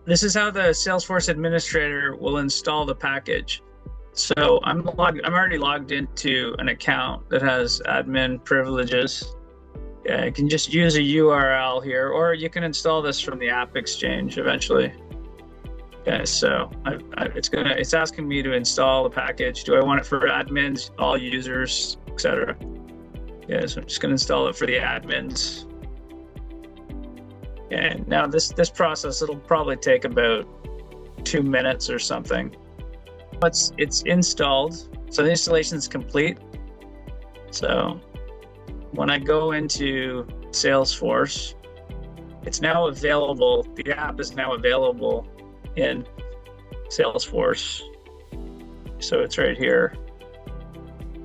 this is how the Salesforce administrator will install the package. So I'm already logged into an account that has admin privileges. Yeah, you can just use a URL here, or you can install this from the App Exchange eventually. Okay, so it's asking me to install the package. Do I want it for admins, all users, etc.? Yeah, so I'm just going to install it for the admins. And now this process, it'll probably take about 2 minutes or something. It's installed, so the installation is complete. So when I go into Salesforce, it's now available. The app is now available in Salesforce. So it's right here.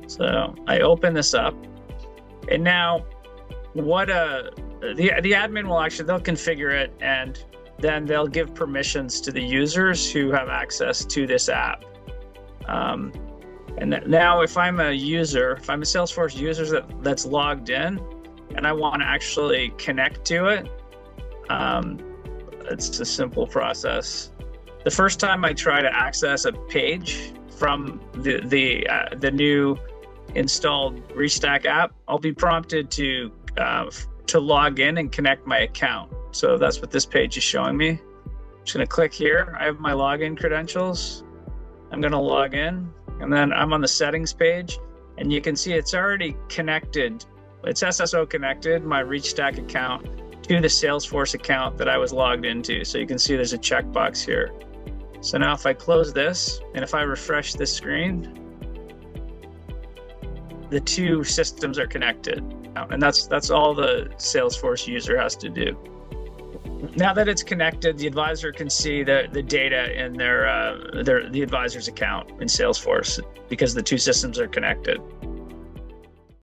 So I open this up, and now the admin will they'll configure it, and then they'll give permissions to the users who have access to this app. And now if I'm a Salesforce user that's logged in and I want to actually connect to it, it's a simple process. The first time I try to access a page from the new installed ReachStack app, I'll be prompted to log in and connect my account. So that's what this page is showing me. I'm just going to click here. I have my login credentials. I'm going to log in, and then I'm on the settings page, and you can see it's already connected. It's SSO connected, my ReachStack account, to the Salesforce account that I was logged into. So you can see there's a checkbox here. So now if I close this, and if I refresh this screen, the two systems are connected. And that's all the Salesforce user has to do. Now that it's connected, the advisor can see the data in the advisor's account in Salesforce because the two systems are connected.